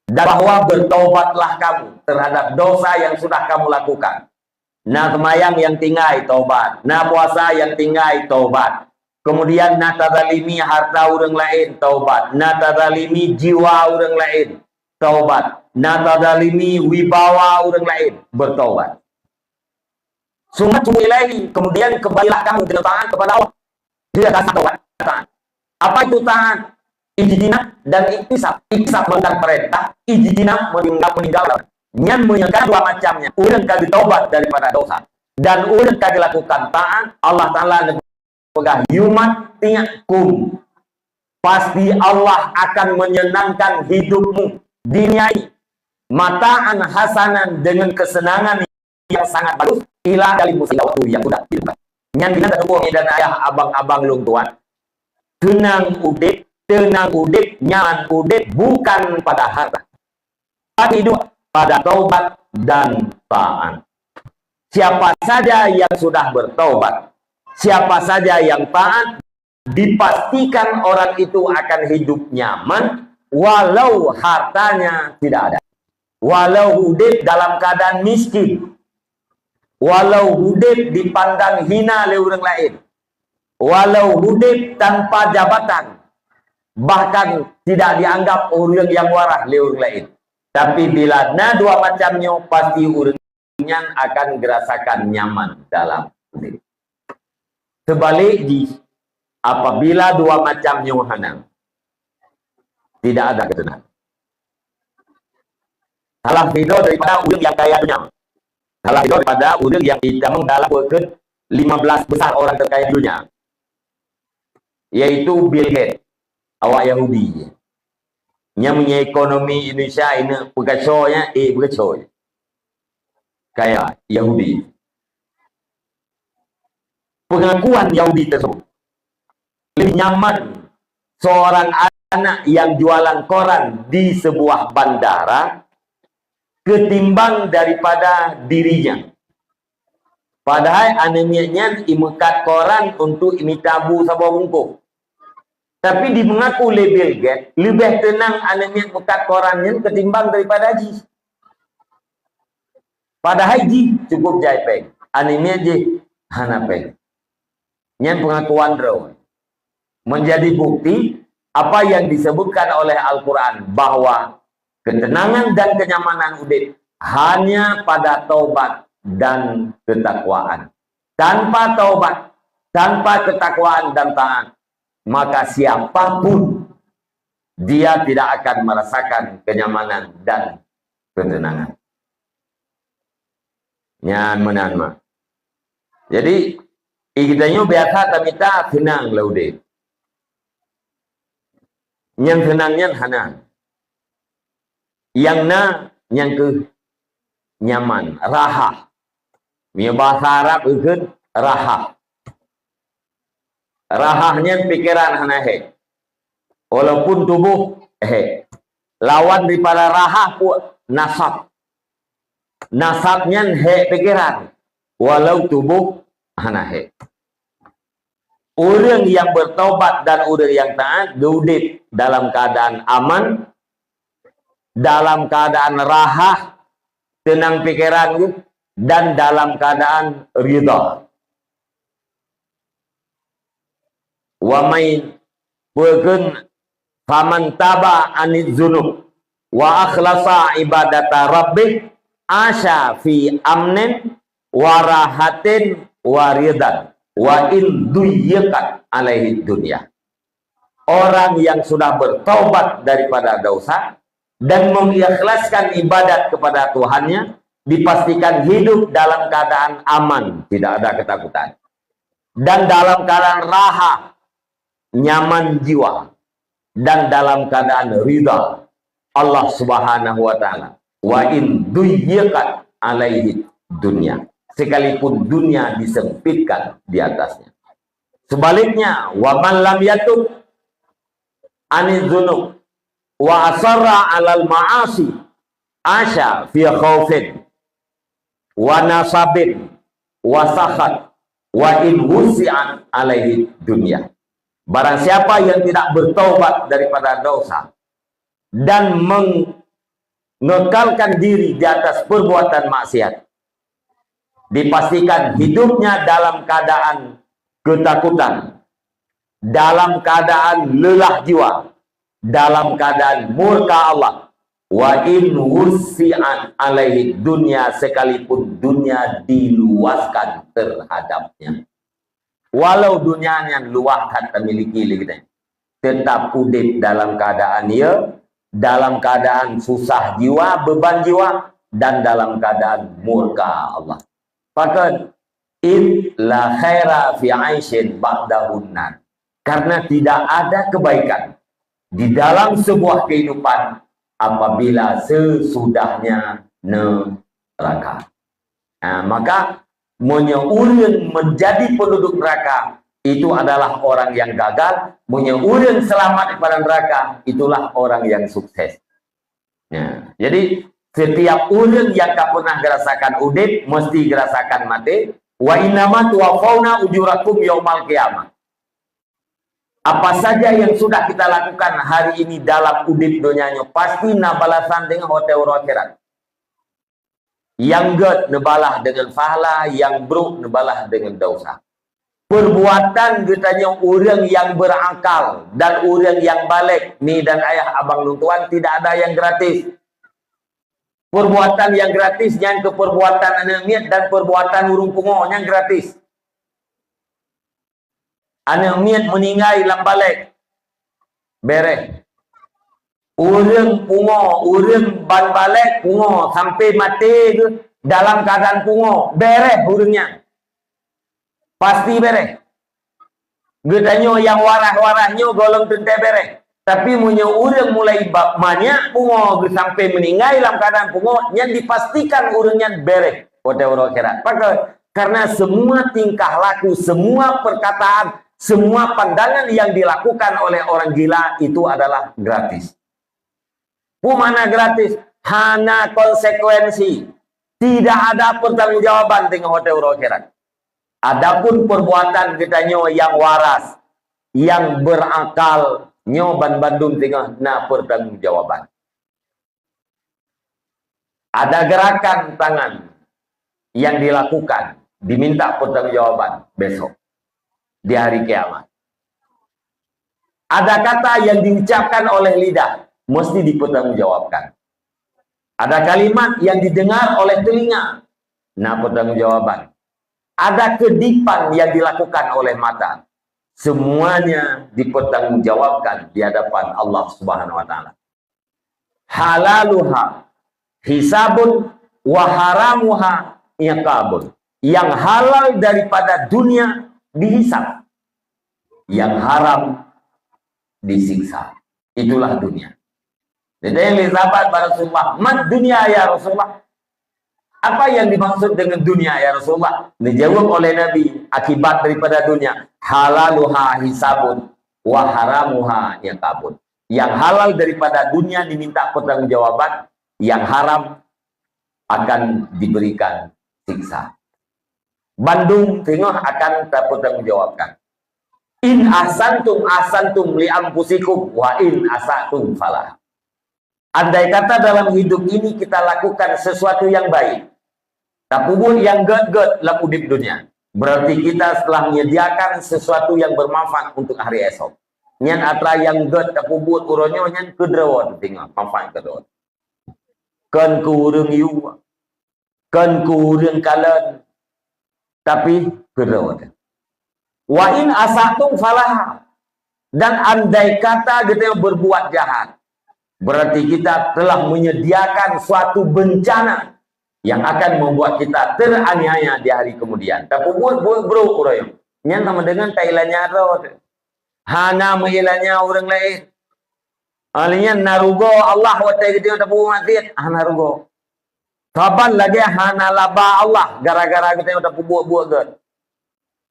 dan bahwa bertobatlah kamu terhadap dosa yang sudah kamu lakukan. Nah semayang yang tinggal taubat, nah puasa yang tinggal taubat, kemudian nah tazalimi harta orang lain taubat, nah tazalimi jiwa orang lain taubat, nah tazalimi wibawa orang lain bertaubat. Summa tubu ilaihi, kemudian kembalilah kamu dengan taat kepada Allah. Dia kasih taubat, taat. Apa itu taat? Ijtinab dan iktisab. Iktisab melanggar perintah, ijtinab meninggalkan. Yang menyangka dua macamnya. Urang kali taubat daripada dosa dan urang kali lakukan taat. Allah Ta'ala nepegah yumat tiakum. Pasti Allah akan menyenangkan hidupmu dunia ini. Mataan hasanan dengan kesenangan yang sangat bagus. Ilah kali musibah waktu yang sudah hidup. Yang bila ketemu dan ayah abang-abang lung tuan. Tenang udip, nyaman udip bukan pada harta. Tapi hidup pada taubat dan taat. Siapa saja yang sudah bertaubat, siapa saja yang taat, dipastikan orang itu akan hidup nyaman walau hartanya tidak ada. Walau hidup dalam keadaan miskin, walau hidup dipandang hina oleh orang lain, walau hidup tanpa jabatan, bahkan tidak dianggap orang yang waras oleh orang lain. Tapi bila nah dua macamnya, pasti orangnya akan gerasakan nyaman dalam diri. Sebaliknya, apabila dua macamnya hanam, tidak ada ketenangan. Salah beda daripada orang yang kaya dunia. Salah beda daripada orang yang hitam dalam berket 15 besar orang terkaya dunia. Yaitu Bill Gates, awak Yahudi. Yang punya ekonomi Indonesia ini perkaconya, perkacoy. Kayak Yahudi. Pengakuan Yahudi tersebut lebih nyaman seorang anak yang jualan koran di sebuah bandara ketimbang daripada dirinya. Padahal anaknya imekat koran untuk imitabu sabah bungkuk. Tapi di mengaku Bill Gates lebih tenang anaknya mekat korannya ketimbang daripada Haji. Padahal Haji cukup jaipeng, anaknya je hanapeng. Yang pengakuan draw menjadi bukti apa yang disebutkan oleh Al-Quran bahwa ketenangan dan kenyamanan udip hanya pada taubat dan ketakwaan. Tanpa taubat, tanpa ketakwaan dan taat, maka siapapun dia tidak akan merasakan kenyamanan dan ketenangan. Nyaman. Jadi kitanya biasa kita tenang laude. Yang tenangnya hanang. Yang yang ke nyaman, raha. Punya bahasa Arab itu raha. Rahahnya pikiran hanahe. Walaupun tubuh lawan daripada rahah pun nasab. Nasabnya pikiran. Walau tubuh hanahe. Orang yang bertobat dan orang yang taat hidup dalam keadaan aman, dalam keadaan rahah, tenang pikiran dan dalam keadaan ridha. Wa may beun faman taba anil dzunub wa akhlasa ibadata rabbih asya fi amnin wa rahatin wa ridan wa in duyyakat alaihi dunya. Orang yang sudah bertaubat daripada dosa dan mengikhlaskan ibadat kepada Tuhannya dipastikan hidup dalam keadaan aman, tidak ada ketakutan, dan dalam keadaan raha, nyaman jiwa, dan dalam keadaan ridha Allah Subhanahu wa taala. Wa in duyyakat alaihi dunya, sekalipun dunia disempitkan di atasnya. Sebaliknya, wa man lam yatub anil dzunub wa asarra alal ma'asi asya fi khaufin wa nasabin wa sakhat wa in wusi'an alaihi dunya. Barang siapa yang tidak bertobat daripada dosa dan ngekalkan diri di atas perbuatan maksiat, dipastikan hidupnya dalam keadaan ketakutan, dalam keadaan lelah jiwa, dalam keadaan murka Allah. Wa in wusi'an alaihi dunia, sekalipun dunia diluaskan terhadapnya. Walau dunianya luas kata miliki kita, tetap udip dalam keadaan dalam keadaan susah jiwa, beban jiwa, dan dalam keadaan murka Allah. Maka la khaira fi 'aishin ba'dahun nar. Karena tidak ada kebaikan di dalam sebuah kehidupan apabila sesudahnya neraka. Nah, maka menyeurang menjadi penduduk neraka itu adalah orang yang gagal. Menyeurang selamat daripada neraka itulah orang yang sukses. Nah, jadi setiap orang yang tak pernah gerasakan udip mesti gerasakan mati. Wa innama tuwaffawna ujurakum yaumal qiyamah. Apa saja yang sudah kita lakukan hari ini dalam udip dunianya pasti na balasan dengan hotel akhirat. Yang good nebalah dengan pahala, yang buruk nebalah dengan dosa. Perbuatan katanya orang yang berakal dan orang yang balik, ni dan ayah abang tuan, tidak ada yang gratis. Perbuatan yang gratis yang ke perbuatan anak dan perbuatan urung pungo yang gratis. Anak meninggal dalam balik bereh. Orang pungo, orang ban balik pungo sampai mati ke dalam keadaan pungo, bereh orangnya. Pasti bereh. Getanyo yang warah-warahnya golong tente bereh. Tapi punya orang mulai banyak pungo sampai meninggal dalam keadaan pungo, yang dipastikan orangnya bereh. Orang akhirat. Karena semua tingkah laku, semua perkataan, semua pandangan yang dilakukan oleh orang gila itu adalah gratis. Mana gratis? Hanya konsekuensi. Tidak ada pertanggungjawaban dengan hotel akhirat. Adapun perbuatan kitanya yang waras, yang berakal, nyoban Bandung tengah na pertanggungjawaban. Ada gerakan tangan yang dilakukan, diminta pertanggungjawaban besok di hari kiamat. Ada kata yang diucapkan oleh lidah, mesti dipertanggungjawabkan. Ada kalimat yang didengar oleh telinga, nah pertanggungjawaban. Ada kedipan yang dilakukan oleh mata, semuanya dipertanggungjawabkan di hadapan Allah Subhanahu wa taala. Halaluha hisabun wa haramuha iqabun. Yang halal daripada dunia dihisab, yang haram disiksa. Itulah dunia. Jadi yang disahabat pada Rasulullah, mat dunia ya Rasulullah. Apa yang dimaksud dengan dunia ya Rasulullah? Dijawab oleh Nabi, akibat daripada dunia, halaluha hisabun wa haramuha iqabun. Yang halal daripada dunia diminta pertanggungjawaban, yang haram akan diberikan siksa. Bandung tengah akan terpertanggungjawabkan. In ahsantum li anfusikum wa in asatum falah. Andai kata dalam hidup ini kita lakukan sesuatu yang baik, tapi pun yang ged-ged dalam hidup dunia, berarti kita telah menyediakan sesuatu yang bermanfaat untuk hari esok. Nyan atra yang ged tapi buat uronyo nyan kedrawat tengah manfaat kedrawat. Kan kurang yu, kan kurang kalan, tapi kedrawat. Wa in asatum falah. Dan andai kata kita berbuat jahat, berarti kita telah menyediakan suatu bencana yang akan membuat kita teraniaya di hari kemudian. Tapi buat bro orang yang sama dengan Thailandnya atau hana menghilangnya orang lain. Alinya narugo Allah watai gitu tapi mati narugo. Kapan lagi hana laba Allah gara-gara kita udah buat kan.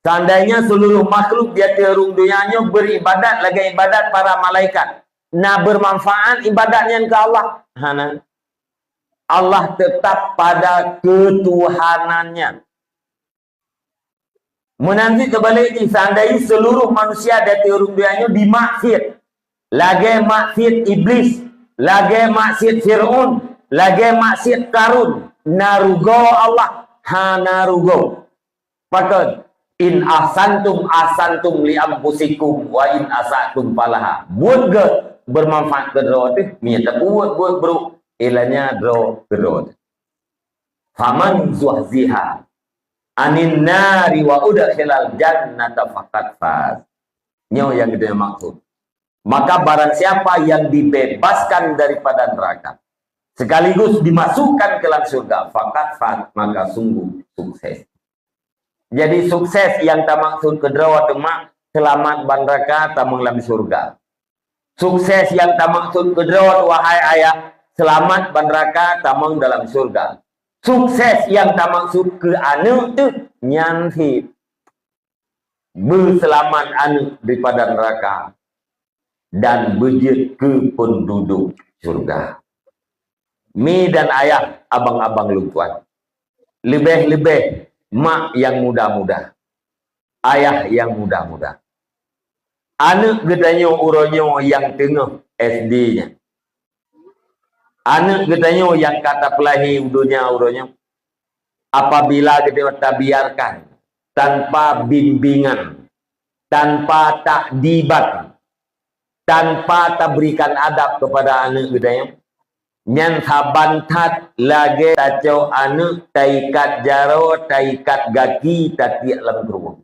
Seandainya seluruh makhluk dia terung dunianya beribadat lagi ibadat para malaikat. Nah bermanfaat ibadatnya ke Allah. Hana. Allah tetap pada ketuhanannya. Menanti kembali ini, seandainya seluruh manusia dari urung duanya dimaksud, lagi maksud iblis, lagi maksud Fir'aun, lagi maksiat karun narugo Allah hanarugo. Pakai in ahsantum li anfusikum wa in asatum falaha. Buat ke bermanfaat ke dro tu, minta buat bro. Ilanya dro ke dro. Faman zuhziha anin nari wa udkhilal jannata faqad faz. Nyo yang kita maksud. Maka barang siapa yang dibebaskan daripada neraka sekaligus dimasukkan ke dalam surga, faqad faz, maka sungguh sukses. Jadi sukses yang tak maksud kedua tu mak selamat neraka tamang dalam surga. Sukses yang tak maksud kedua tu wahai ayah selamat neraka tamang dalam surga. Sukses yang tak maksud ke anak tu nyanti berselamat anak daripada neraka dan berjet ke penduduk surga. Mi dan ayah, abang-abang lutuan. Lebih-lebih mak yang muda-muda, ayah yang muda-muda. Anak gedanya uronyo yang tengah SD-nya. Anak gedanya yang kata pelahi udunya uronyo. Apabila kita biarkan tanpa bimbingan, tanpa takdibat, tanpa tak berikan adab kepada anak gedanya, nyan sabantat lagi tacau anak taikat jaro taikat gaki tatiak lam kerumah.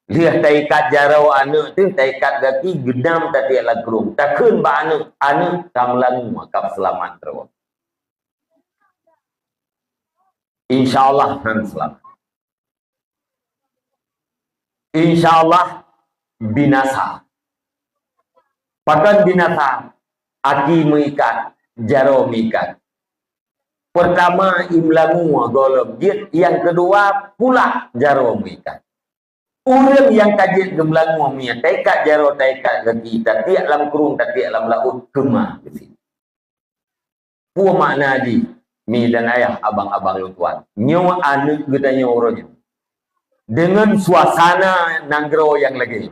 Lihat taikat jaro anak tu taikat gaki gedam tatiak lam kerumah. Takkan ba anak kamlan makap selamat terus. InsyaAllah han selamat. InsyaAllah binasa. Pakan binasa aki mengikat, jaro mengikat. Pertama imlamu golok jit, yang kedua pula jaro mengikat. Orang yang kajet gemlangu mengikat, taikat jaro taikat gaki, tatiak lam kurung, tatiak lam laut, kemah ke sini. Puan makna di mi dan ayah, abang-abang lutuan. Nyawa anak gedanya orangnya. Dengan suasana nanggro yang lagi.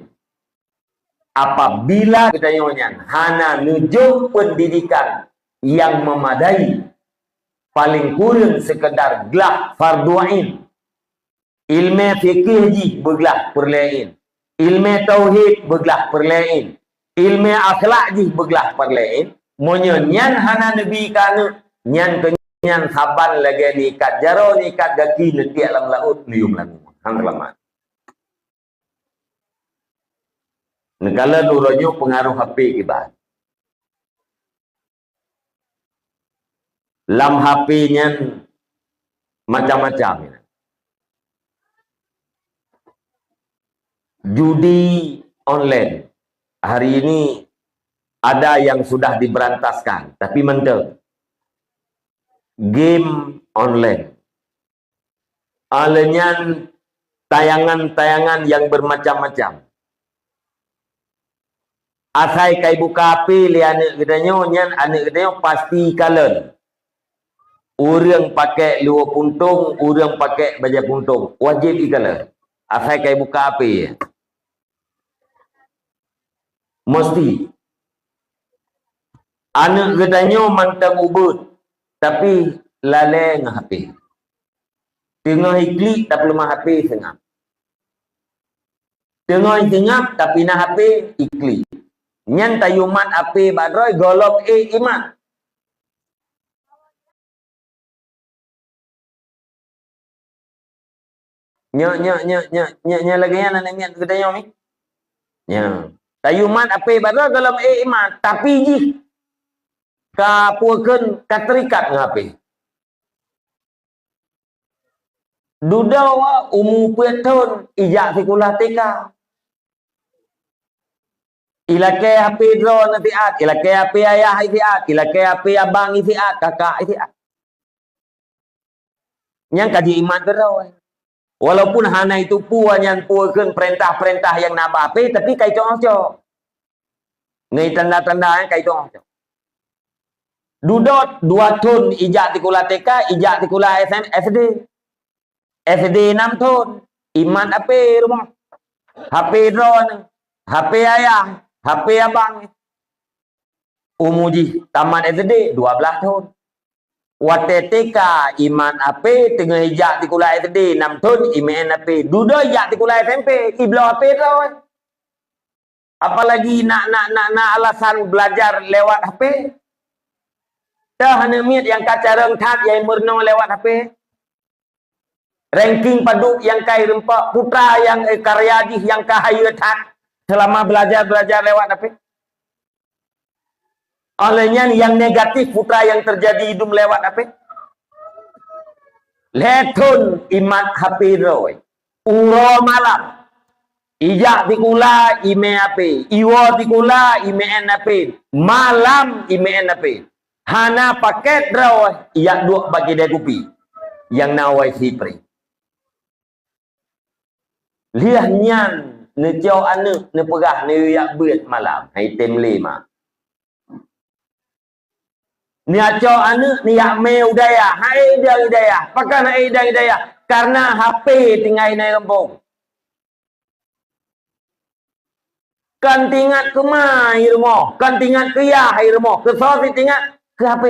Apabila ketanya hana nujuk pendidikan yang memadai, paling kurang sekedar gelah fardu ain, ilmu fikih ji bergelah perlain, ilmu tauhid bergelah perlain, ilmu akhlak ji bergelah perlain, monyan hana nabi kana nyan kenyan saban lagi nikat jaro nikat gaki letiak lam laut lium lam hang selamat. Negara dulunya pengaruh HP kita. Lam HP-nya macam-macam. Judi online. Hari ini ada yang sudah diberantaskan, tapi mentel. Game online. Alenya tayangan-tayangan yang bermacam-macam. Asai kai buka api li anak gedanya nyan anak gedanya pasti kalen. Orang pakai luar puntung, orang pakai baju puntung, wajib ikalen. Asai kai buka api. Mesti. Anak gedanya mantap ubud, tapi lalai ngah api. Tengah iklik tapi lemah api sengap. Tengah sengap tapi nah api iklik. Nyan tayumat api badroi golok iman. Nya lagi yang nak niat gedanya ni. Nya. Tayumat api badroi golok iman, tapi ji ka puakeun katerikat ngapi. Dudawa umu petun ijak sekolah TK. Ilakai HP drone fiat, ilakai HP ayah fiat, ilakai HP abang fiat, kakak fiat. Yang kaji iman terus. Walaupun hana itu puan yang puakan perintah-perintah yang nak apa, tapi kait cong-cong. Ngai tanda-tanda yang kait cong-cong. Dudot 2 tahun ijak tikula TK, ijak tikula SD. SD 6 tahun. Iman apa rumah? HP drone, HP ayah. HP abang. Umuji tamat SD 12 tahun. Wateteka iman ape tengah hijak di kuliah SD 6 tahun iman ape. Duda hijak di kuliah SMP iblau ape tau. Apalagi nak alasan belajar lewat HP. Dah hanya miat yang kacarang tat yang murno lewat HP. Ranking paduk yang kai rempak putra yang karyadih yang kahaya tat selama belajar lewat HP. Olehnya yang negatif putra yang terjadi hidup lewat HP. Letun imat HP roy. Uro malam. Ijak tikula ime ape, iwo tikula ime ape, malam ime ape. Hana paket raw yak duk bagi dia kupi yang nawai sipri. Liah nyan ne jauh ane ne pegah ne yak beut malam hai tem lima. Ni acau ane ni yak me udaya, hai dia udaya, pakan hai dia udaya karena HP tinggal naik kampung. Kan tingkat ke mai rumah, kan tingkat ke ya hai rumah, ke sosi tingkat ke HP.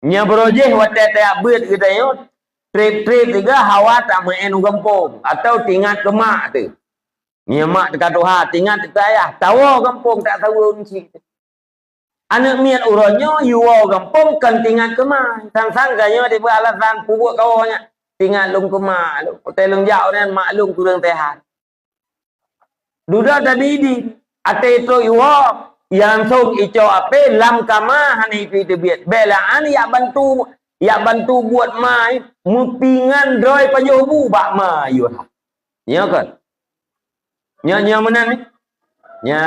Nya berojeh watet tak beut kita yo. Trip tiga hawa tak main kampung atau tingkat ke mak tu. Nya mak dekat doha tingkat ke ayah, tahu kampung tak tahu unci. Anak miat uronyo yuwo kampung kan tingkat ke mai. Sang-sang ganyo di alasan pubuk kawannya. Tingkat lung ke mak, lu telung jauh dan maklum kurang tehat. Duda tadi di ate itu iwo yang song ico ape lam kama hani itu biat belaan ya bantu buat mai mupingan droi pajobu bak ma yo nya kan nya menan ni nya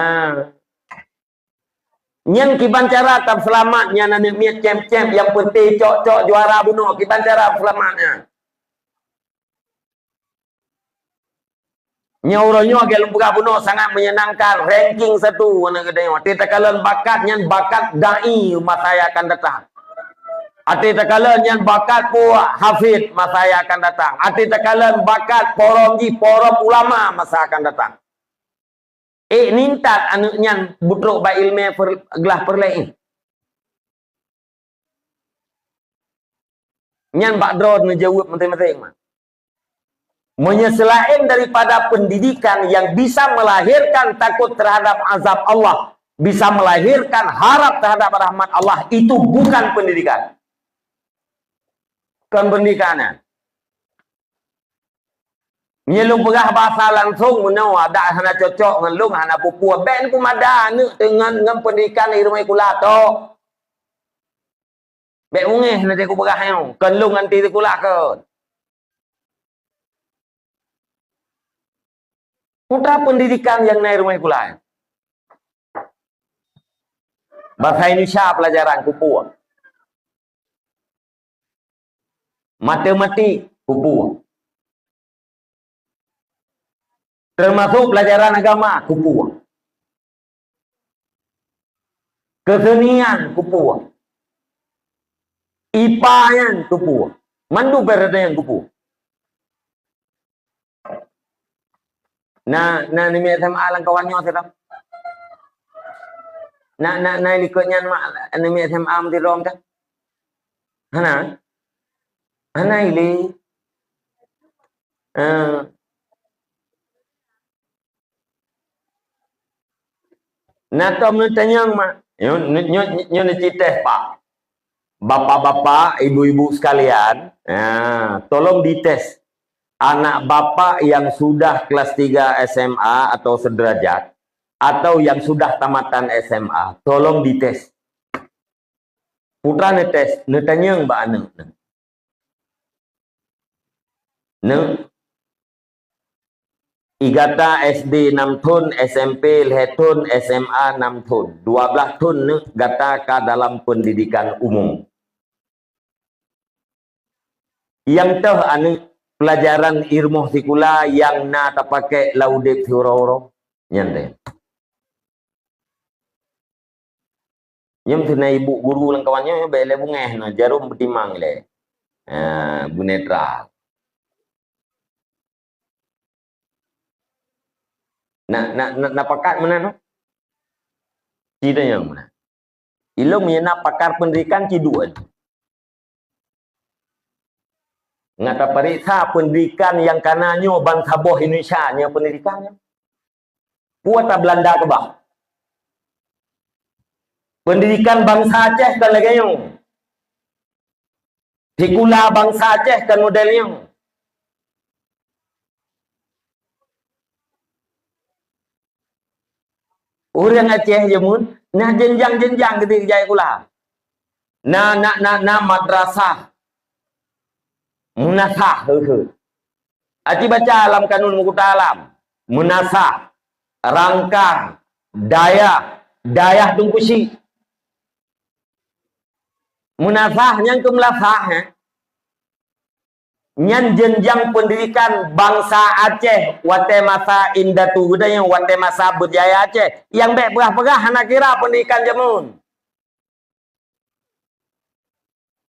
nyen kiban cara tam selamatnya nane miat champ yang penting cok juara bunuh kiban cara selamatnya. Nyauronyo agak lembaga bunuh sangat menyenangkan ranking 1 mana kedai ati takalan bakatnya bakat dai masa yang akan datang. Ati takalan yang bakat puak hafid masa yang akan datang. Ati takalan bakat forum ulama masa akan datang. Nintat anaknya butruk ba ilmu gelah perlain. Nyan bak drone ngejawab masing-masing mah. Menyelain daripada pendidikan yang bisa melahirkan takut terhadap azab Allah, bisa melahirkan harap terhadap rahmat Allah, itu bukan pendidikan. Bukan pendidikannya. Nyelung pegah bahasa langsung menawa ada hana cocok dengan lung hana pupua ben ku mada dengan pendidikan di rumah kula to. Bek mungeh nanti ku pegah yo, kan lung nanti kula ke. Putra pendidikan yang naik rumah kulai. Bahasa Indonesia pelajaran kupu. Matematik kupu. Termasuk pelajaran agama kupu. Kesenian kupu. IPA yang kupu. Mandu berada yang kupu. Nah ni SMA lang kawannya sirap. Nah likutnya mak ni SMA mesti rom kan. Hana ili. Nah tom tanya mak. Nyo cerita pak. Bapak-bapak, ibu-ibu sekalian, tolong dites. Anak bapak yang sudah kelas 3 SMA atau sederajat atau yang sudah tamatan SMA, tolong dites. Putra netes, netanya mbak ane. Igata SD 6 tahun, SMP 6 tahun, SMA 6 tahun. 12 tahun gata ka dalam pendidikan umum. Yang tahu ane pelajaran ilmu sikula yang na tak pakai laudek huro-huro nyante. Nyam tuna ibu guru lang kawannya bele bungeh na jarum betimang le. Bu netral. Na pakat mana no? Cida yang mana? Ilmu yang pakar pendidikan ciduan. Ngata periksa pendidikan yang kananyo bangsa boh Indonesia nya pendidikannya. Puata Belanda ke bah. Pendidikan bangsa Aceh kan lagi yang. Sekolah bangsa Aceh kan modelnya. Orang Aceh je mun, nah jenjang-jenjang ketika jaya kula. Na madrasah. Munasah. Aci baca alam kanun mukuta alam. Munasah. Rangkang. Dayah tungkusi. Munasah yang kemelasah. Nyan jenjang pendidikan bangsa Aceh wate masa indatu budaya wate masa budaya Aceh yang baik berah-berah anak kira pendidikan jamun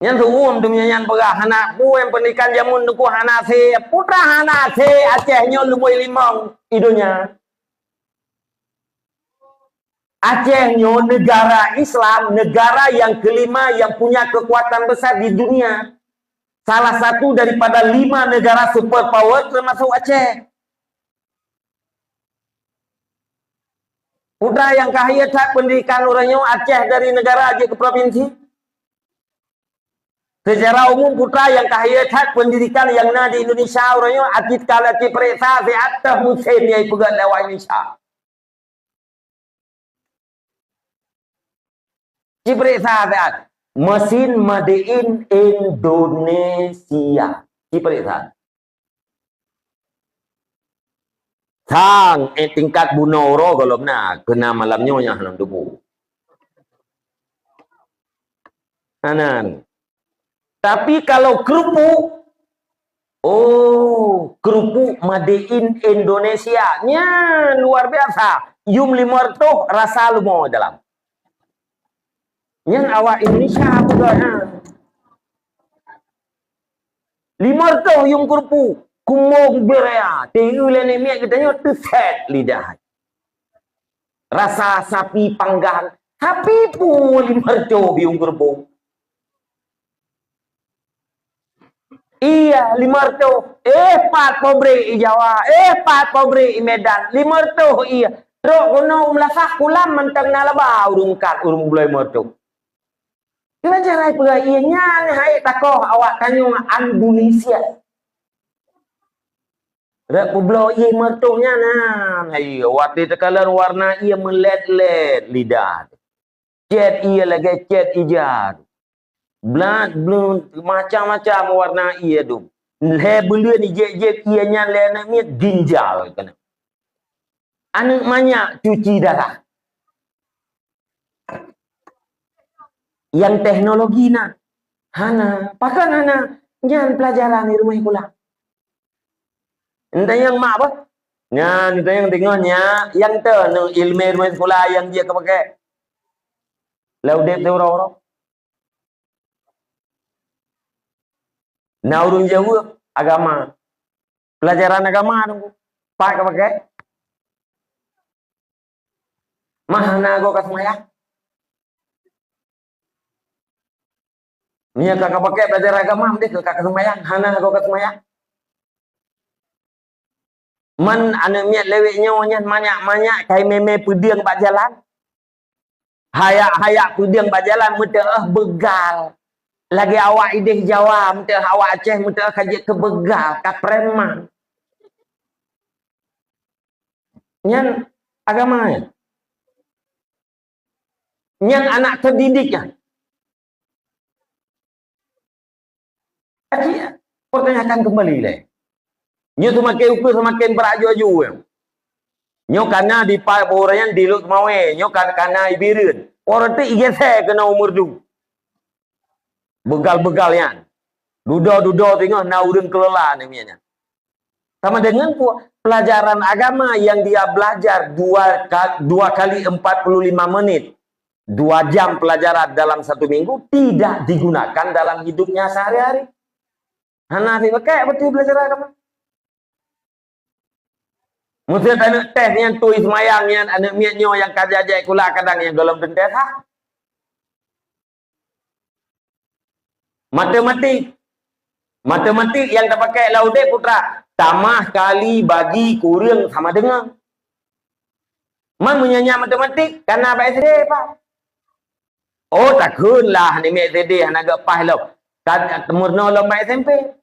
nyan umum dunia nyan berah anak yang pendidikan jamun nuku anak se putra anak se Aceh nyo lumui limong idunya Aceh nyo negara Islam, negara yang kelima yang punya kekuatan besar di dunia. Salah satu daripada 5 negara superpower termasuk Aceh. Putra yang kaya tak pendidikan orangnya Aceh dari negara aja ke provinsi. Secara umum putra yang kaya tak pendidikan yang na di Indonesia orangnya akid kala cipresa di atas musim yang pegat lewat Indonesia. Cipresa sehat. Mesin made in Indonesia. Cipresa. Sang tingkat bunoro kalau benar kena malamnya yang halang debu. Anan. Tapi kalau kerupuk, oh kerupuk made in Indonesia, nya luar biasa. Yum limorto rasa lumo dalam. Yang awak Indonesia juga ha. Limor tu yung kurpu kumong berea teulan ni miak kita nyo teset lidah. Rasa sapi panggang sapi pu limor tu yung kurpu. Iya limor tu pat pobre i Jawa pat pobre i Medan limor tu iya. Ro kono umlasah kulam mentang nalaba urung kat urung bulai limor tu. Kira jarai pegainya hai takoh awak kanyo Indonesia. Rak publo ye mertunya nah. Hai wati tekalan warna ia melet-let lidah. Cet ia lagi cet ijar. Blood macam-macam warna ia tu. Le belia ni jet ianya le nak mi ginjal kana. Anak banyak cuci darah. Yang teknologi na hana pakan hana nyan pelajaran di rumah pula entah yang mak apa nyan entah yang tengoknya yang tu ilmu rumah sekolah yang dia kepakai laudep tu orang na urung jauh agama pelajaran agama tu pak kepakai mahana go kasmaya Nya kakak pakai belajar agama mesti ke kakak sembahyang, hana kakak sembahyang. Man anu miat leweknya nyan banyak kai meme pudiang bak jalan. Hayak pudiang bak jalan mute begal. Lagi awak ideh Jawa mute awak Aceh mute kaje ke begal ka preman. Nyan agama. Nyan anak terdidiknya. Pertanyakan kembali leh. Nyo semakin ukur semakin beraju-aju. Nyo karena di orang di lut mawe, nyo karena ibirin. Orang tu igese kena umur tu. Begal-begalnya. Duda tengok na urun kelola namanya. Sama dengan pelajaran agama yang dia belajar 2 kali 45 menit. 2 jam pelajaran dalam 1 minggu tidak digunakan dalam hidupnya sehari-hari. Hana pakai betul belajar agama. Mesti tak tes yang tu ismayang yang anak miatnya yang kajajai kula kadang yang dalam tes ha. Matematik yang tak pakai laude putra. Tambah kali bagi kurang sama dengan. Man menyanyi matematik karena apa SD pak? Oh takkanlah ni mek SD hang agak pas lo. Kan murno lomba SMP.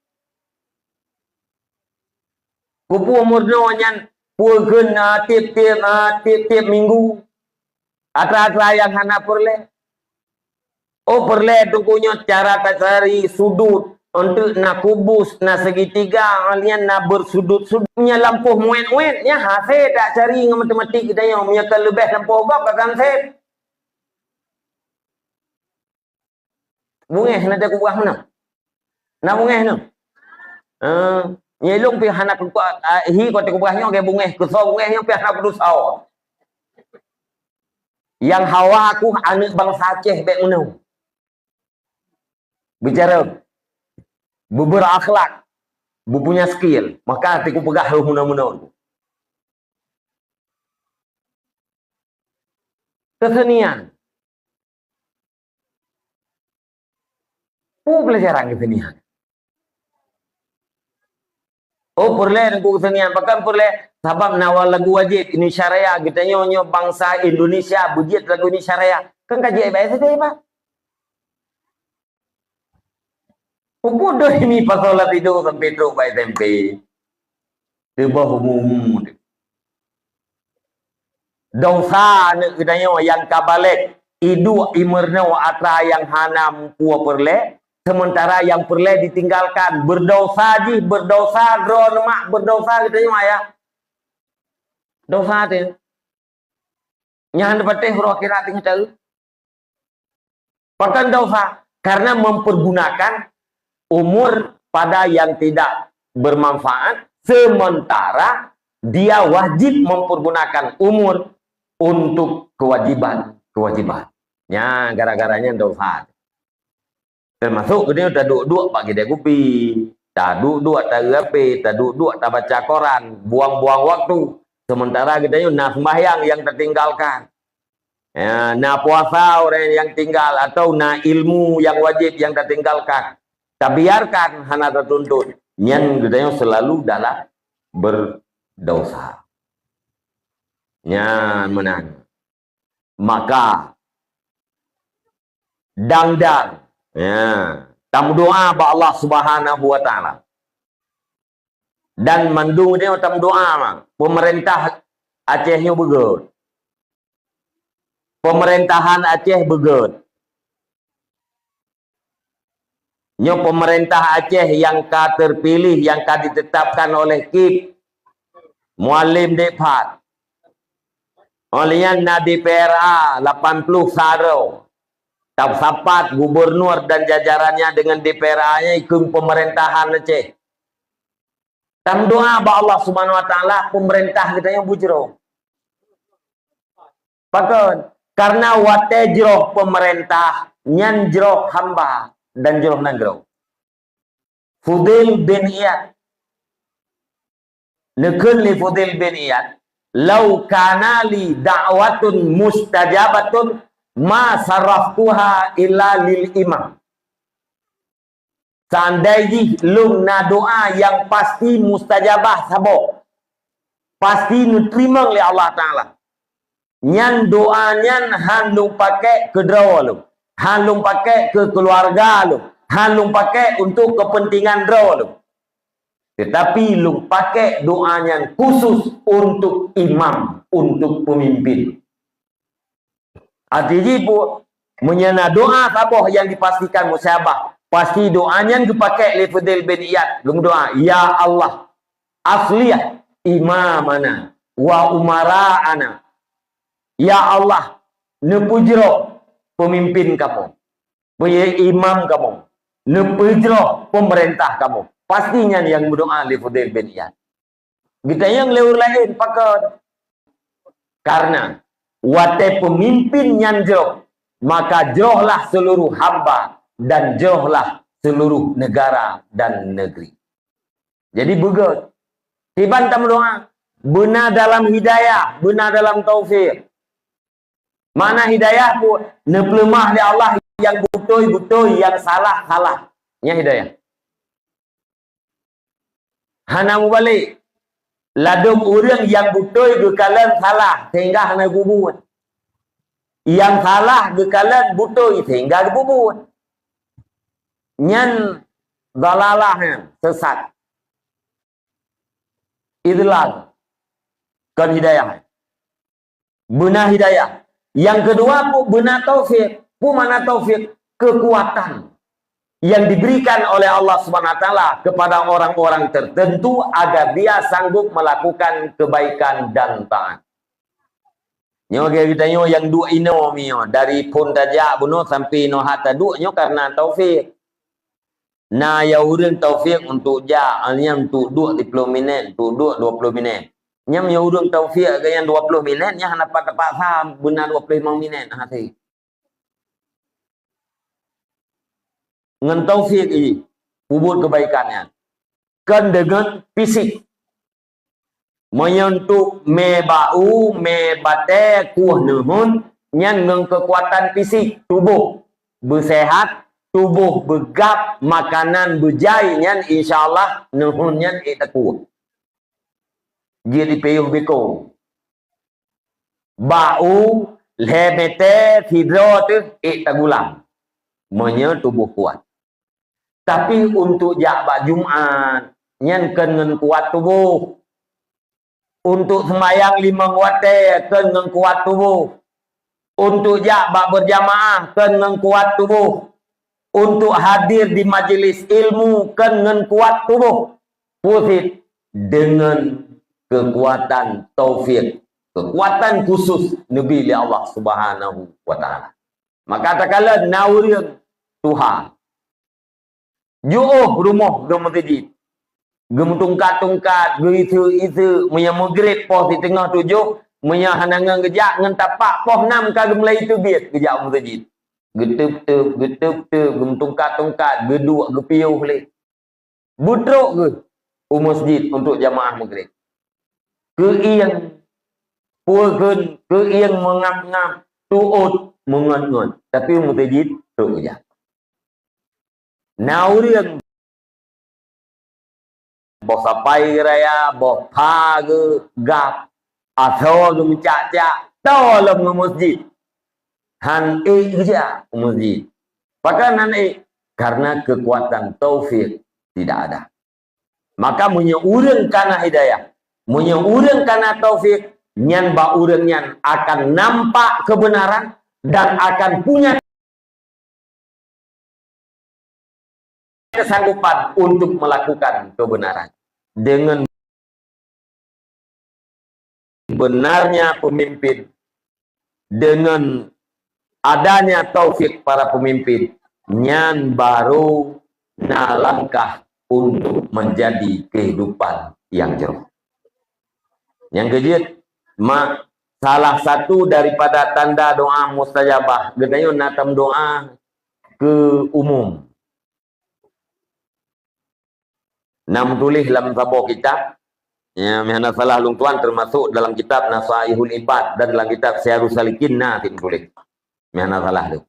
Kupu murno nyan pulkeun tiap minggu. Atra-atra yang hana perle. Oh perle tunggunya cara cari sudut untuk nak kubus nak segitiga alian nak bersudut-sudutnya lampuh muet-muet nya hasil tak cari dengan matematik kita yang punya lebih lampuh gap akan set. Bungeh nak aku buah mana? Nak bungeh no. Nyelung pi hanak ku hi ko te buahnya ke bungeh ku so bungehnya pi hanak ku saw. Yang hawa aku anak bangsa Aceh baik menau. Bicara berakhlak, punya skill, maka hatiku pegah muna-muna. Kesenian. Pelajaran kesenian. Oh, perle aku kesenian. Bahkan perle sabab nawal lagu wajib ini syariah. Kita nyonya bangsa Indonesia bujit lagu ini syariah. Kan kaji baik saja, Pak. Bodoh ini pasal tidur sampai teruk baik tempe. Tiba umum. Dosa nak katanya yang kabalik. Idu imerno atra yang hanam pua perle. Sementara yang perle ditinggalkan. Berdosa ji, berdosa. Mak berdosa katanya ya. Dosa tu. Yang dapat huruf kira tinggal tahu. Bahkan dosa. Karena mempergunakan umur pada yang tidak bermanfaat, sementara dia wajib mempergunakan umur untuk kewajiban. Ya, gara-garanya dosa. Termasuk dia udah duduk pagi dia kupi, tak duduk tak rapi, tak duduk tak baca koran, buang-buang waktu. Sementara kita nak sembahyang yang tertinggalkan. Ya, nak puasa orang yang tinggal atau nak ilmu yang wajib yang tertinggalkan. Tak biarkan hana tertuntut. Nyan katanya selalu dalam berdosa. Nyan menang. Maka dangdang. Ya, tamu doa ba Allah Subhanahu wa taala. Dan mandung dia tamu doa mah. Pemerintah Acehnya begut. Pemerintahan Aceh begut. Nyo pemerintah Aceh yang terpilih, yang ditetapkan oleh Kip Mualim Depat. Olehnya na di PRA 80 saro. Tak sapat gubernur dan jajarannya dengan DPRA-nya ikut pemerintahan Aceh. Tam doa ba Allah Subhanahu wa taala pemerintah kita yang bujro. Pakon karena wate jroh pemerintah nyan jroh hamba dan jroh nanggro. Fudail bin Iyad. Nekun li Fudail bin Iyad. Lau kana li da'watun mustajabatun ma saraftuha illa lil imam. Seandainya lung na doa yang pasti mustajabah sabo. Pasti diterima oleh Allah Ta'ala. Nyan doanya handung pakai ke draw lu. Handung pakai ke keluarga lu. Handung pakai untuk kepentingan draw lu. Tetapi lu pakai doanya khusus untuk imam, untuk pemimpin. Artinya pun menyana doa apa yang dipastikan musyabah. Pasti doanya dipakai oleh Fudail bin Iyad. Doa, ya Allah, asliyah imamana wa umara'ana. Ya Allah, nepujro pemimpin kamu. Imam kamu. Nepujro pemerintah kamu. Pastinya yang berdoa oleh Fudail bin Iyad. Kita yang lewur lain pakai. Karena wate pemimpin yang jauh, maka jauhlah seluruh hamba dan jauhlah seluruh negara dan negeri. Jadi begut. Tiban tam doa. benar dalam hidayah, benar dalam taufik. Mana hidayah pun nepelemah di Allah yang betul-betul, yang salah-salah. Nya hidayah. Hana mubalik. Ladum orang yang betul gekalan salah sehingga hana kubur. Yang salah gekalan betul sehingga kubur. Nyan dalalah sesat. Idlal. Kan hidayah. Benar hidayah. Yang kedua pun benar taufik. Pun mana taufik? Kekuatan yang diberikan oleh Allah SWT kepada orang-orang tertentu agar dia sanggup melakukan kebaikan dan taat. Nyo kita nyo yang dua ino mio dari pun tajak bunuh sampai no hatta dua nyo karena taufik. Nah ya urang taufik untuk ja, alnya untuk 20 minit, untuk 20 minit. Nyam ya urang taufik ke yang 20 minit nya hana dapat faham benar 25 minit hati. Dengan taufik ini, ubud kebaikannya. Kan dengan fisik. Menyentuh mebau, mebate, kuh nuhun, nyan dengan kekuatan fisik, tubuh bersehat, tubuh begap, makanan berjai, nyan insyaAllah nuhun nyan itakuh. Jadi peyuh beko. Bau, lebete, hidro tu, itagulang. Menyentuh tubuh kuat. Tapi untuk jakbak Jumat, nyan kena kuat tubuh. Untuk sembahyang 5 waktu, kena kuat tubuh. Untuk jakbak berjamaah, kena kuat tubuh. Untuk hadir di majlis ilmu, kena kuat tubuh. Pusit dengan kekuatan taufik, kekuatan khusus Nabi Allah Subhanahu wa Ta'ala. Maka katakanlah naurian Tuhan. Ju'uh rumah ge masjid. Ge tungkat-tungkat, ge isu-isu, munya maghrib pos di tengah 7, munya hanangan gejak ngan tapak pos 6 ka ge mulai tu biat gejak masjid. Getep-tep, getep-tep, ge tungkat-tungkat, ge duk ge piuh le. Butruk ge masjid untuk jamaah maghrib. Keiang pueun, keiang mengap-ngap, tuut mengon-ngon. Tapi masjid tu gejak. Naurian boh sapai raya, boh page, gap, atau mencacak, tolong ke masjid. Han kerja ke masjid. Bahkan han karena kekuatan taufik tidak ada. Maka punya urang kana hidayah, punya urang kana taufik, nyan ba urang nyan akan nampak kebenaran dan akan punya kesanggupan untuk melakukan kebenaran. Dengan benarnya pemimpin, dengan adanya taufik para pemimpin, nyan baru na langkah untuk menjadi kehidupan yang jauh. Yang kedua, salah satu daripada tanda doa mustajabah, gedanya natam doa ke umum. Nam tulis dalam sebuah kitab, ya, mihana salah lung tuan termasuk dalam kitab Nasaihul Ibad dan dalam kitab Syarus Salikin tim tulis. Mihana salah tu.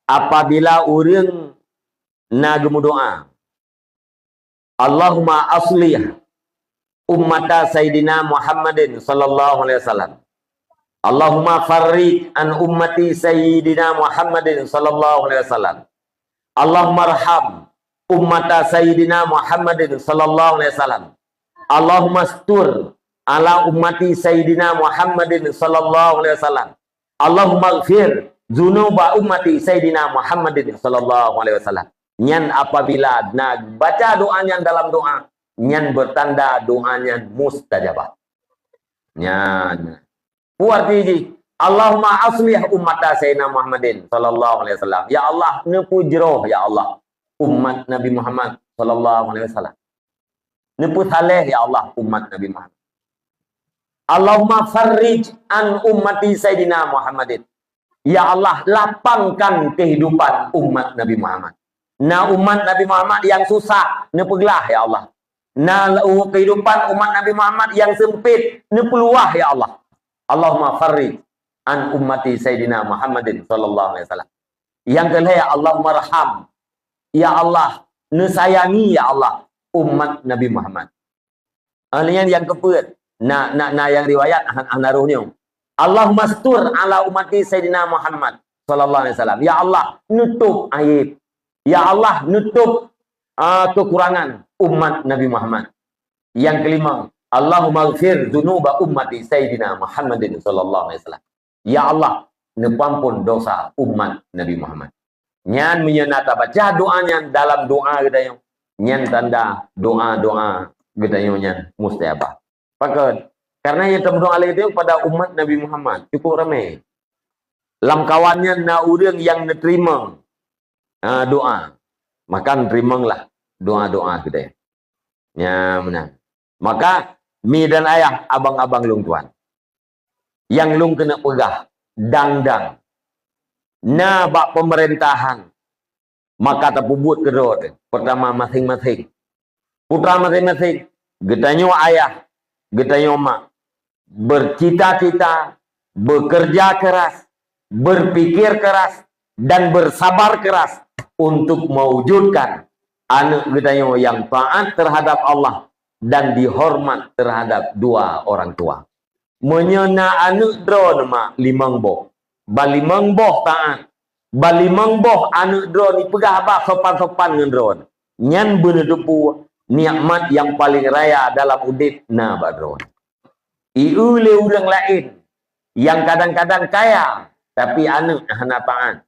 Apabila orang nagemu doa, Allahumma aslih ummata Sayyidina Muhammadin sallallahu alaihi wasallam. Allahumma farrij an ummati Sayyidina Muhammadin sallallahu alaihi wasallam. Allahumma arham ummata Sayyidina Muhammadin sallallahu alaihi wasallam. Allahumma astur ala ummati Sayyidina Muhammadin sallallahu alaihi wasallam. Allahumma ighfir dzunuba ummati Sayyidina Muhammadin sallallahu alaihi wasallam. Nyan apabila nak baca doanya dalam doa, nyan bertanda doanya mustajabah. Nyan. Puarti ji, Allahumma aslih ummata Sayyidina Muhammadin sallallahu alaihi wasallam. Ya Allah, nepu jeroh ya Allah. Umat Nabi Muhammad sallallahu alaihi wasallam. Nepu saleh ya Allah umat Nabi Muhammad. Allahumma farrij an ummati Sayyidina Muhammadin. Ya Allah, lapangkan kehidupan umat Nabi Muhammad. Nah umat Nabi Muhammad yang susah, nepu gelah ya Allah. Na kehidupan umat Nabi Muhammad yang sempit, ni peluah ya Allah. Allahumma farrij an ummati Sayyidina Muhammadin sallallahu alaihi wasallam. Yang kedua ya Allahumma raham. Ya Allah, ni sayangi ya Allah umat Nabi Muhammad. Yang keempat, yang riwayat anaruhnya. Allahumma stur ala ummati Sayyidina Muhammad sallallahu alaihi wasallam. Ya Allah, nutup aib. Ya Allah, nutup kekurangan umat Nabi Muhammad. Yang kelima, Allahumma ighfir dzunuba ummati Sayyidina Muhammadin sallallahu alaihi wasallam. Ya Allah, nepampun dosa umat Nabi Muhammad. Nyan menyenata baca doanya dalam doa kita yang nyan tanda doa-doa kita yang mustajabah. Pakat karena yang berdoa itu pada umat Nabi Muhammad cukup ramai. Lam kawannya na urang yang diterima doa, maka terimalah doa-doa kita. Ya benar. Maka mi dan ayah, abang-abang lung tuan, yang lung kena pegah, dang-dang, na bak pemerintahan, maka terpubut kedua. Pertama masing-masing, putra masing-masing, getanyo ayah, getanyo mak, bercita-cita, bekerja keras, berpikir keras, dan bersabar keras untuk mewujudkan anak getanyo yang taat terhadap Allah dan dihormat terhadap dua orang tua. Menyena anak drone mak limang boh, balimang boh taat, balimang boh anak drone ni pegah abah sopan-sopan dengan drone. Nyan benedupu nikmat yang paling raya dalam udip na ba drone. Iu le urang lain yang kadang-kadang kaya tapi anak hana taat.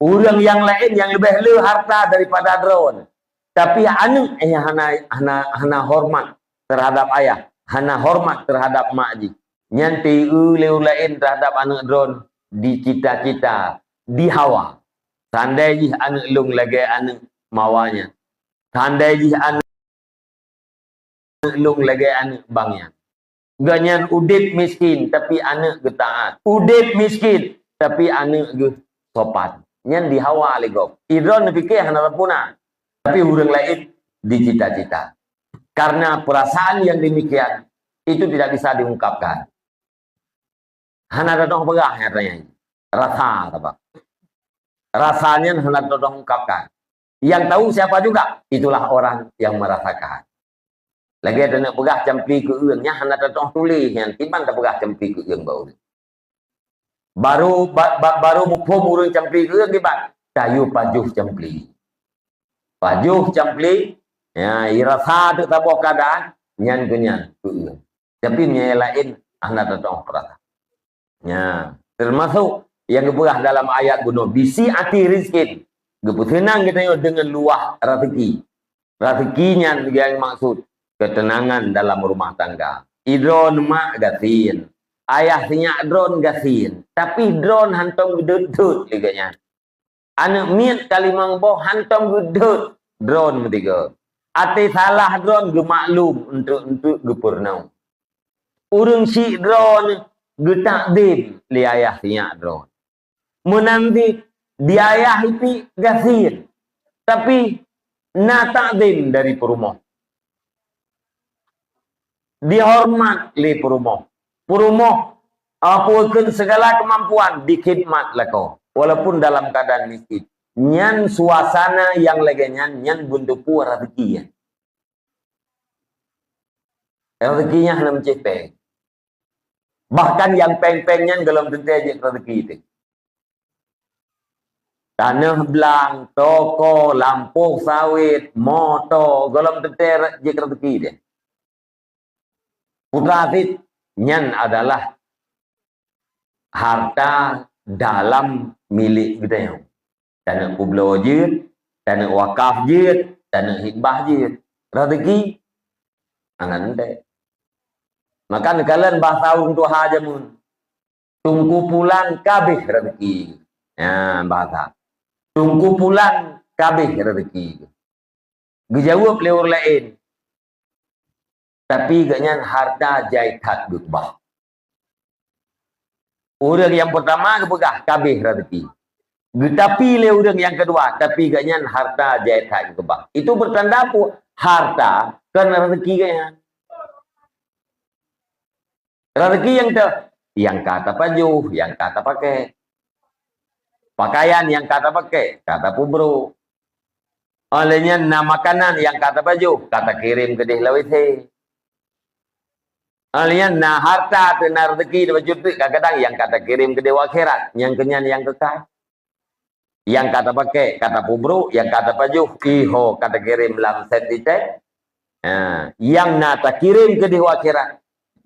Urang yang lain yang lebih le harta daripada drone. Tapi anak hana hormat terhadap ayah, hana hormat terhadap makji. Nyanti uleu lain terhadap anak drone di cita-cita, di hawa. Tandai ji anak lung lagi anak mawanya. Tandai ji anak lung lagi anak bangnya. Ganyan udip miskin tapi anak getaat. Udip miskin tapi anak ge sopan. Nyan di hawa legok. Idron fikir hana puna. Tapi orang lain dicita-cita. Karena perasaan yang demikian itu tidak bisa diungkapkan. Hana dodong pegah katanya. Rasa apa? Rasanya hana dodong ungkapkan. Yang tahu siapa juga itulah orang yang merasakan. Lagi ada nak pegah campli ke urangnya hana dodong tulis yang tiban tak pegah campli ke urang bau. Baru mukum urang campli ke urang tiban tayu pajuh campli. Pajuh campli, ya, irasa tu tabuh keadaan, nyan kenyan, tapi yang lain, anak tetong perasa. Ya, termasuk yang diberah dalam ayat bunuh, bisi ati rizkin, senang kita dengan luah rezeki. Rezekinya yang maksud, ketenangan dalam rumah tangga. Idron mak gasin, ayah sinyak drone gasin, tapi drone hantam gedut liganya. Anak miat kalimang boh hantam gedut drone ketiga. Ati salah drone ge maklum untuk gepurnau. Urang si drone ge takdim li ayah nya drone. Menanti di ayah itu gasir. Tapi na takdim dari perumoh. Dihormat li perumoh. Perumoh apakan segala kemampuan dikhidmat lako. Walaupun dalam keadaan miskin. Nyan suasana yang lagi nyan bundupu rezeki ya. Rezekinya hanya mencipeng. Bahkan yang peng-pengnya dalam tentu aja rezeki itu. Tanah belang, toko, lampu sawit, motor, dalam tentu aja rezeki dia. Putra Afid, nyan adalah harta dalam milik kita yang tanah kublo jid, tanah wakaf jid, tanah hibah jid, rezeki angan dek. Maka kalian bahasa untuk hajamun tunggu pulang kabeh rezeki. Ya bahasa tunggu pulang kabeh rezeki. Dijawab oleh orang lain. Tapi ganyan harta jaitat gubah. Orang yang pertama kepegah kabeh rezeki. Tapi le urang yang kedua, tapi gaknya harta jahitan kebah. Itu bertanda apa? Harta karena rezeki gaknya. Rezeki yang kata baju, yang kata pakai. Pakaian yang kata pakai, kata pubro. Olehnya makanan yang kata baju, kata kirim ke Dihlawiti. Olehnya harta dan rezeki baju itu kadang-kadang yang kata kirim ke dewa akhirat, yang kenyan yang kekal. Yang kata pakai, kata pubro, yang kata baju, iho, kata kirim lam setitek. Yang nata kirim ke dewa akhirat,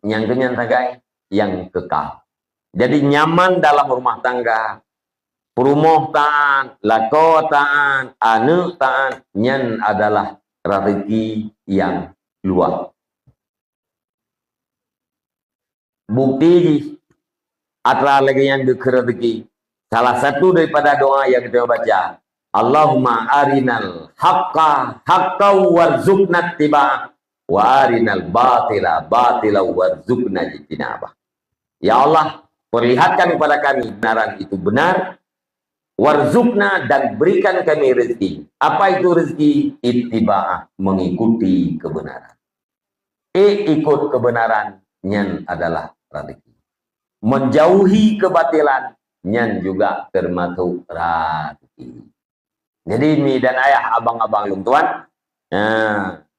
yang kenyan tagai, yang kekal. Jadi nyaman dalam rumah tangga, perumoh taan, lako taan, anu taan, nyan adalah rezeki yang luas. Bukti atra lagi yang rezeki. Salah satu daripada doa yang kita baca, Allahumma arinal haqqa haqqan warzuqna ittiba'ah wa arinal batila batila warzuqna ijtinabah. Ya Allah, perlihatkan kepada kami kebenaran itu benar, warzuqna, dan berikan kami rezeki. Apa itu rezeki? Ittiba'ah, mengikuti kebenaran. Ikut kebenaran nyan adalah rezeki. Menjauhi kebatilan nyan juga termasuk rezeki. Jadi mi dan ayah, abang-abang lung tuan,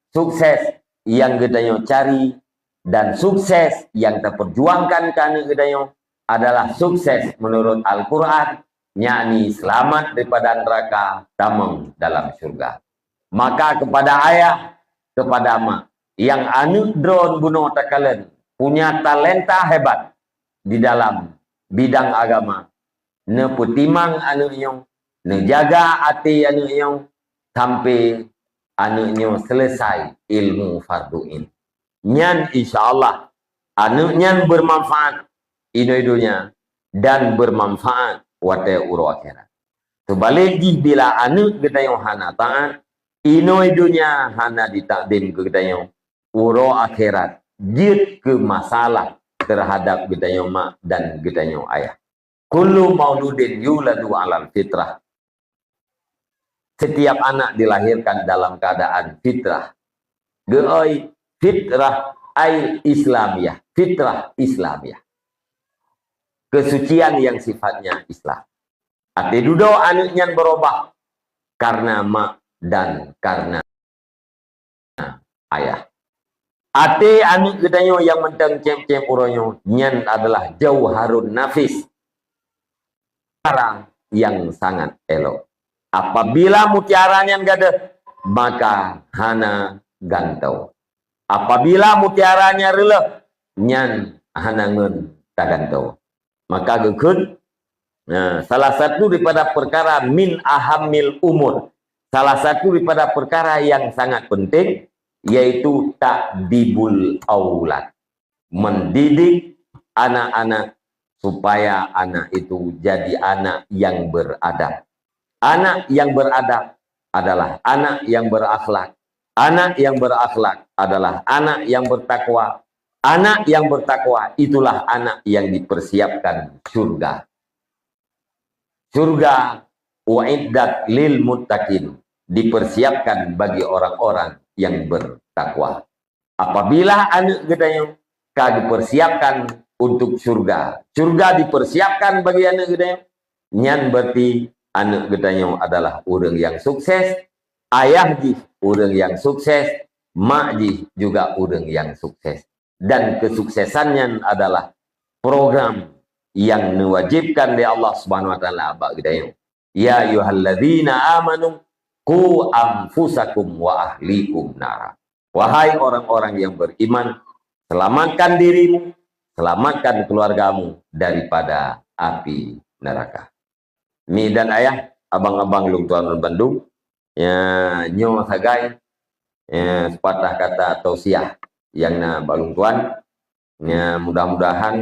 sukses yang gedanyo cari dan sukses yang terperjuangkan karena gedanyo adalah sukses menurut Al-Quran, yakni selamat daripada neraka, tamang dalam surga. Maka kepada ayah, kepada mak yang anu drone bunuh takalen punya talenta hebat di dalam bidang agama, ne putimang anu nyong, ne jaga hati anu nyong sampai anu nyong selesai ilmu farduin. Nyan insyaallah anu nyan bermanfaat ino-inonya dan bermanfaat wate uro akhirat. Sebaliknya bila anu gedayong hana taat, ino-inonya hana ditakdim ke gedayong uro akhirat, jid ke masalah terhadap gedayong mak dan gedayong ayah. Kullu mauludin yuladu alal fitrah. Setiap anak dilahirkan dalam keadaan fitrah. Geoi fitrah ay Islamiyah. Fitrah Islamiyah. Kesucian yang sifatnya Islam. Ati dudo anaknya berubah karena mak dan karena ayah. Ati anak gedanyo yang mentang cem-cem uronyo nyan adalah jauharun nafis. Mutiara yang sangat elok. Apabila mutiaranya gada, maka hana gantau. Apabila mutiaranya releh, nyan hana ngen tagantau. Maka gekun, salah satu daripada perkara min ahamil umur, salah satu daripada perkara yang sangat penting, yaitu takdibul aulad, mendidik anak-anak supaya anak itu jadi anak yang beradab. Anak yang beradab adalah anak yang berakhlak. Anak yang berakhlak adalah anak yang bertakwa. Anak yang bertakwa itulah anak yang dipersiapkan surga. Surga wa'iddat lil muttaqin, dipersiapkan bagi orang-orang yang bertakwa. Apabila anak gedayong dipersiapkan untuk surga, surga dipersiapkan bagi anak gedayong, nyan berarti anak gedayong adalah orang yang sukses, ayah ji orang yang sukses, mak ji juga orang yang sukses. Dan kesuksesannya adalah program yang mewajibkan oleh Allah Subhanahu wa taala bagi gedayong. Ya ayyuhalladzina amanu qu anfusakum wa ahlikum nara. Wahai orang-orang yang beriman, selamatkan dirimu, selamatkan keluargamu daripada api neraka. Mi dan ayah, abang-abang lung tuan Bandung, ya nyo sagai, sepatah kata tausiah yang na balung tuan, ya mudah-mudahan